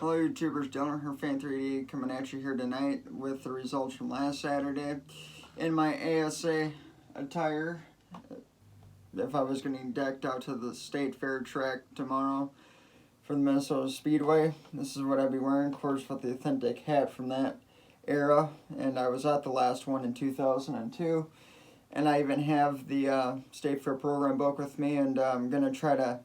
Hello YouTubers, Dylan here, Fan3D, coming at you here tonight with the results from last Saturday. In my ASA attire, if I was getting decked out to the State Fair track tomorrow for the Minnesota Speedway, this is what I'd be wearing, of course with the authentic hat from that era, and I was at the last one in 2002. And I even have the State Fair program book with me, and I'm going to try to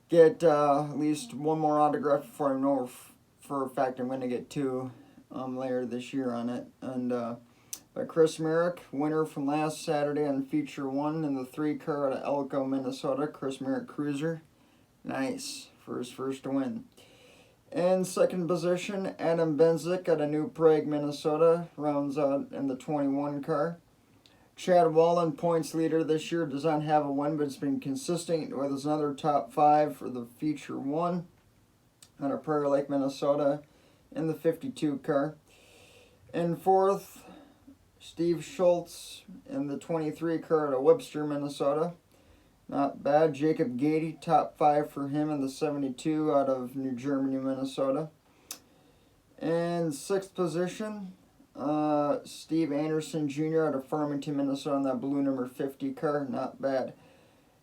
get at least one more autograph before I know for a fact I'm going to get two later this year on it. And by Chris Merrick, winner from last Saturday on feature 1 in the 3-car out of ELKO, Minnesota. Chris Merrick Cruiser. Nice for his first win. In second position, Adam Benzik out of New Prague, Minnesota, rounds out in the 21 car. Chad Wallen, points leader this year, does not have a win, but it's been consistent with his another top 5 for the feature 1 out of Prairie Lake, Minnesota, in the 52 car. In fourth, Steve Schultz in the 23 car out of Webster, Minnesota. Not bad. Jacob Gady, top 5 for him in the 72 out of New Germany, Minnesota. In sixth position, Steve Anderson Jr. out of Farmington, Minnesota, in that blue number 50 car. Not bad.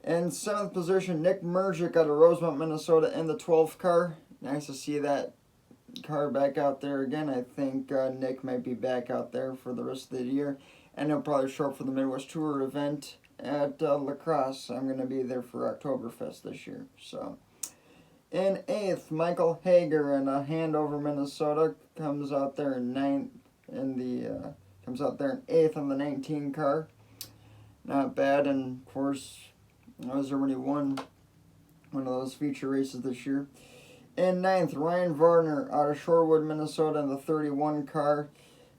In seventh position, Nick Mergic out of Rosemont, Minnesota, in the 12th car. Nice to see that car back out there again. I think Nick might be back out there for the rest of the year. And he'll probably show up for the Midwest Tour event at La Crosse. I'm going to be there for Oktoberfest this year. So, in eighth, Michael Hager in Handover, Minnesota, comes out there in ninth. Comes out there in 8th on the 19 car. Not bad, and of course, I was already won one of those feature races this year. In 9th, Ryan Varner out of Shorewood, Minnesota, in the 31 car.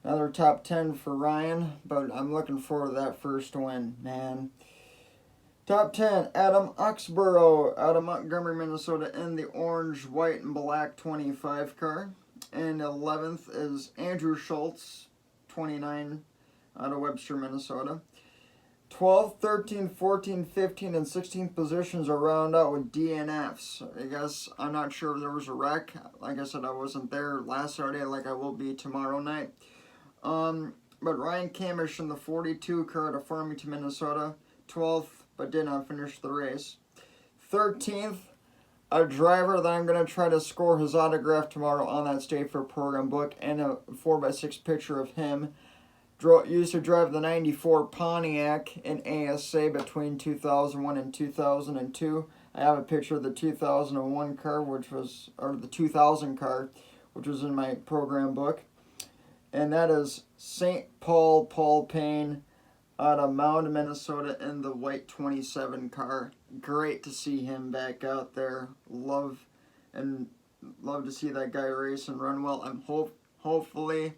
Another top 10 for Ryan, but I'm looking forward to that first win, man. Top 10, Adam Oxborough out of Montgomery, Minnesota, in the orange, white, and black 25 car. And 11th is Andrew Schultz, 29, out of Webster, Minnesota. 12th, 13th, 14th, 15th, and 16th positions are round out with DNFs. I guess I'm not sure if there was a wreck. Like I said, I wasn't there last Saturday like I will be tomorrow night. But Ryan Camish in the 42 car out of Farmington, Minnesota. 12th, but did not finish the race. 13th, a driver that I'm going to try to score his autograph tomorrow on that State Fair program book, and a 4x6 picture of him. Used to drive the 94 Pontiac in ASA between 2001 and 2002. I have a picture of the 2001 car, or the 2000 car, which was in my program book. And that is St. Paul Payne out of Mound, Minnesota, in the white 27 car. Great to see him back out there. Love to see that guy race and run well. I'm hopefully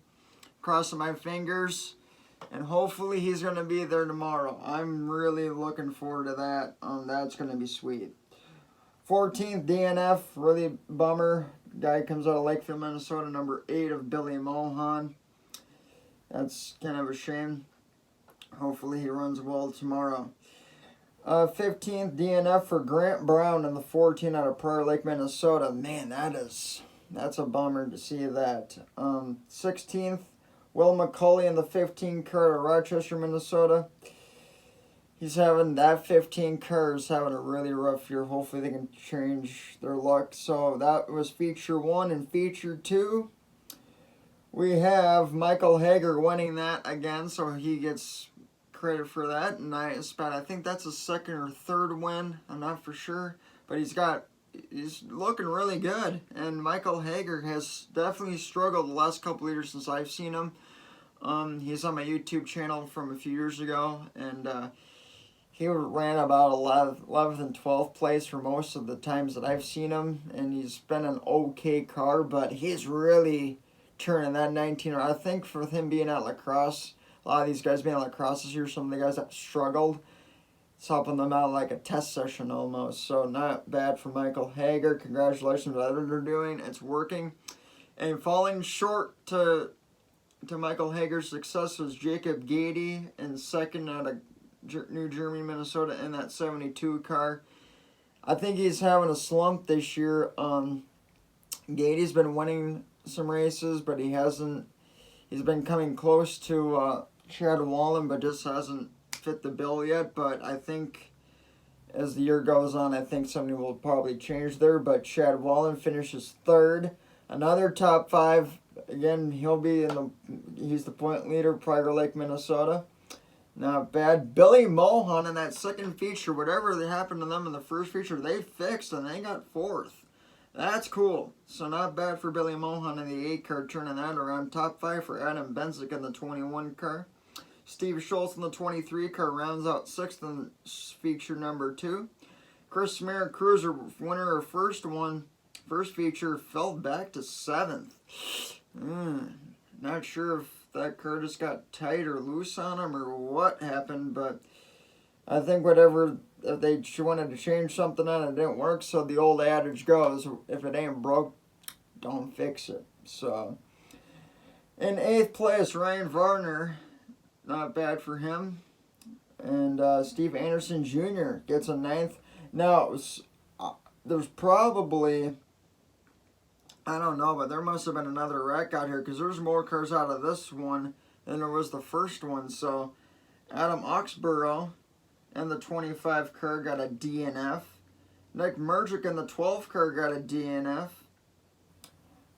crossing my fingers, and hopefully he's going to be there tomorrow. I'm really looking forward to that. That's going to be sweet. 14th, DNF, really bummer. Guy comes out of Lakefield, Minnesota, number 8 of Billy Mohan. That's kind of a shame. Hopefully he runs well tomorrow. 15th, DNF for Grant Brown in the 14 out of Prairie Lake, Minnesota. Man, that's a bummer to see that. 16th, Will McCauley in the 15 car out of Rochester, Minnesota. That 15 car is having a really rough year. Hopefully they can change their luck. So that was feature 1, and feature 2, we have Michael Hager winning that again, so he gets credit for that. And I think that's a second or third win. I'm not for sure, but he's looking really good. And Michael Hager has definitely struggled the last couple of years since I've seen him. He's on my YouTube channel from a few years ago, and he ran about 11th and 12th place for most of the times that I've seen him, and he's been an okay car, but he's really turning that 19. I think for him being at La Crosse, a lot of these guys being at La Crosse this year, some of the guys that struggled, it's helping them out like a test session almost. So not bad for Michael Hager. Congratulations on what they're doing. It's working. And falling short to Michael Hager's success was Jacob Gady in second out of New Germany, Minnesota, in that 72 car. I think he's having a slump this year. Gady's been winning some races, but he hasn't. He's been coming close to Chad Wallen, but just hasn't fit the bill yet. But I think as the year goes on, I think something will probably change there. But Chad Wallen finishes third. Another top 5. Again, he's the point leader, Prior Lake, Minnesota. Not bad. Billy Mohan in that second feature, whatever happened to them in the first feature, they fixed and they got 4th. That's cool. So not bad for Billy Mohan in the 8 car, turning that around. Top 5 for Adam Benzik in the 21 car. Steve Schultz in the 23 car rounds out 6th in feature number 2. Chris Merritt, cruiser winner of first feature, fell back to 7th. Not sure if that car just got tight or loose on him or what happened, but I think if they wanted to change something on it, it didn't work. So the old adage goes, if it ain't broke, don't fix it. So in 8th place, Ryan Varner, not bad for him. And Steve Anderson Jr. gets a 9th. Now, there's probably, I don't know, but there must have been another wreck out here because there's more cars out of this one than there was the first one. So Adam Oxborough in the 25 car got a DNF. Nick Mergic in the 12 car got a DNF.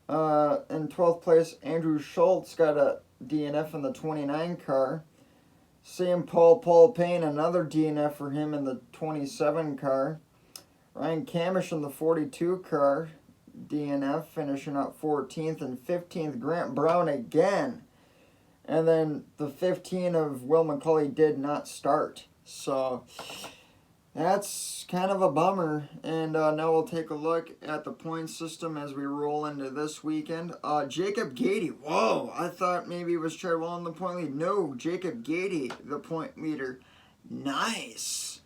In 12th place, Andrew Schultz got a DNF in the 29 car. Sam Paul Payne, another DNF for him in the 27 car. Ryan Camish in the 42 car, DNF, finishing up 14th. And 15th, Grant Brown again. And then the 15 of Will McCulley did not start. So that's kind of a bummer. And now we'll take a look at the point system as we roll into this weekend. Jacob Gady. Whoa, I thought maybe it was Chad Wallen the point lead. No, Jacob Gady, the point leader. Nice.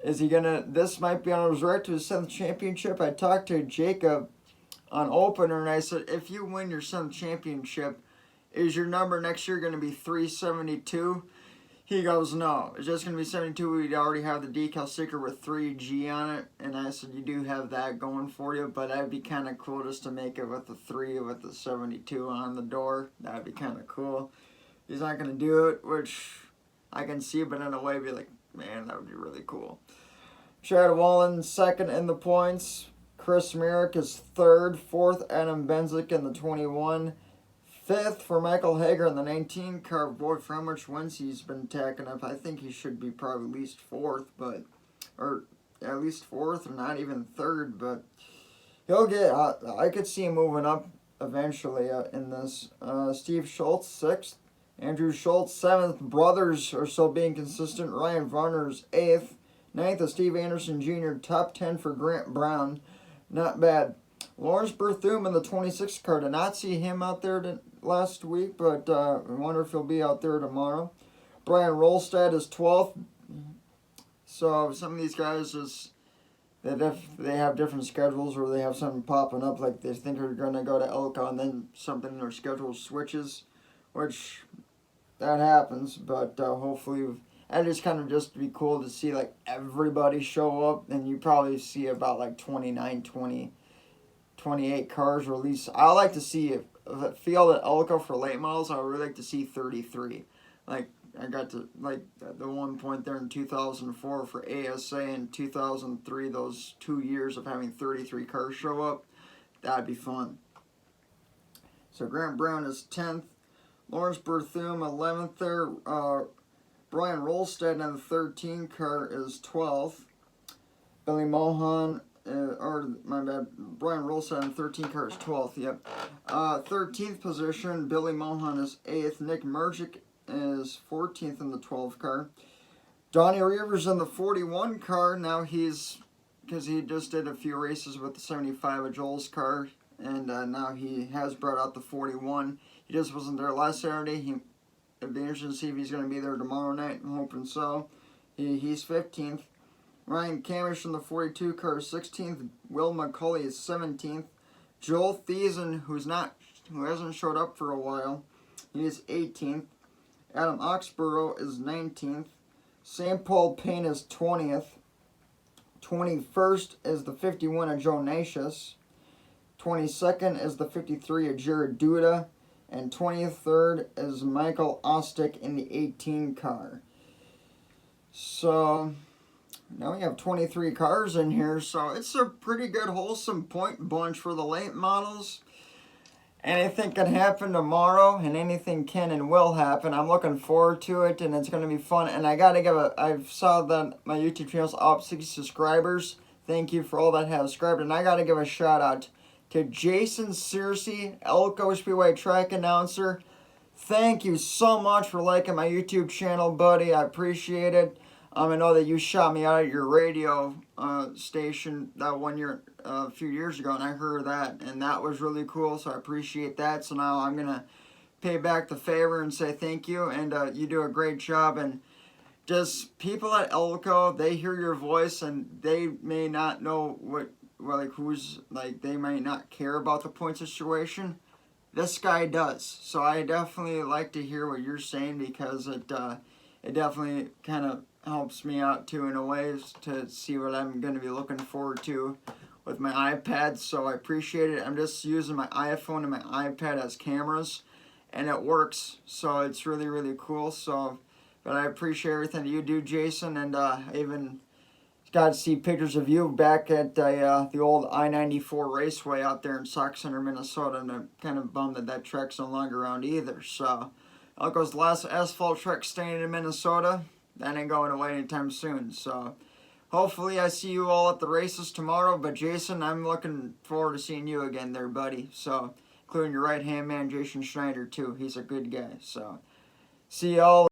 Is he gonna? This might be on his right to his 7th championship. I talked to Jacob on opener and I said, if you win your 7th championship, is your number next year going to be 372? He goes, no, it's just going to be 72. We already have the decal sticker with 3G on it. And I said, you do have that going for you, but that'd be kind of cool just to make it with the 3 with the 72 on the door. That'd be kind of cool. He's not going to do it, which I can see, but in a way, be like, man, that would be really cool. Chad Wallen, 2nd in the points. Chris Merrick is 3rd. 4th, Adam Benzik in the 21. 5th for Michael Hager in the 19 car. Boy, for how much wins he's been tacking up, I think he should be probably at least 4th, or at least 4th, or not even 3rd, but he'll get, I could see him moving up eventually in this. Steve Schultz, 6th. Andrew Schultz, 7th. Brothers are still being consistent. Ryan Varner's 8th. 9th is Steve Anderson Jr. Top 10 for Grant Brown. Not bad. Lawrence Berthum in the 26th car. Did not see him out there last week, but I wonder if he'll be out there tomorrow. Brian Rolstad is 12th. So some of these guys they have different schedules or they have something popping up, like they think they're going to go to ELKO and then something in their schedule switches, which that happens, but hopefully that is kind of just be cool to see like everybody show up, and you probably see about like 29, 20, 28 cars, or at least I like to see if a field at ELKO for late models, I would really like to see 33. Like I got to like the one point there in 2004 for ASA and 2003, those 2 years of having 33 cars show up, that'd be fun. So Grant Brown is 10th. Lawrence Berthum 11th there. Brian Rolstad in the 13 car is 12th. Billy Mohan, Brian Rolstad in the 13 car is 12th, yep. 13th position, Billy Mohan is 8th. Nick Mergic is 14th in the 12 car. Donnie Rivers in the 41 car. Now because he just did a few races with the 75 of Joel's car, and now he has brought out the 41. He just wasn't there last Saturday. It'd be interesting to see if he's going to be there tomorrow night. I'm hoping so. He's 15th. Ryan Camish in the 42 car is 16th. Will McCulley is 17th. Joel Thiessen, who hasn't showed up for a while, he is 18th. Adam Oxborough is 19th. St. Paul Payne is 20th. 21st is the 51 of Joe Natius. 22nd is the 53 of Jared Duda. And 23rd is Michael Ostick in the 18 car. So now we have 23 cars in here. So it's a pretty good wholesome point bunch for the late models. Anything can happen tomorrow, and anything can and will happen. I'm looking forward to it, and it's going to be fun. And I got to give I saw that my YouTube channel's up 60 subscribers. Thank you for all that have subscribed. And I got to give a shout out to Jason Searcy, ELKO Speedway track announcer. Thank you so much for liking my YouTube channel, buddy. I appreciate it. I know that you shot me out at your radio station that 1 year, a few years ago, and I heard that, and that was really cool, so I appreciate that. So now I'm going to pay back the favor and say thank you, and you do a great job. And just people at ELKO, they hear your voice, and they may not know they might not care about the point situation. This guy does. So I definitely like to hear what you're saying, because it definitely kind of helps me out too in a way to see what I'm going to be looking forward to with my iPad. So I appreciate it. I'm just using my iPhone and my iPad as cameras, and it works. So it's really, really cool. So, but I appreciate everything that you do, Jason, and I even got to see pictures of you back at the old I-94 Raceway out there in Sauk Center, Minnesota, and I'm kind of bummed that that track's no longer around either. So ELKO's last asphalt track staying in Minnesota. That ain't going away anytime soon. So hopefully I see you all at the races tomorrow. But Jason, I'm looking forward to seeing you again there, buddy. So including your right-hand man, Jason Schneider, too. He's a good guy. So see y'all.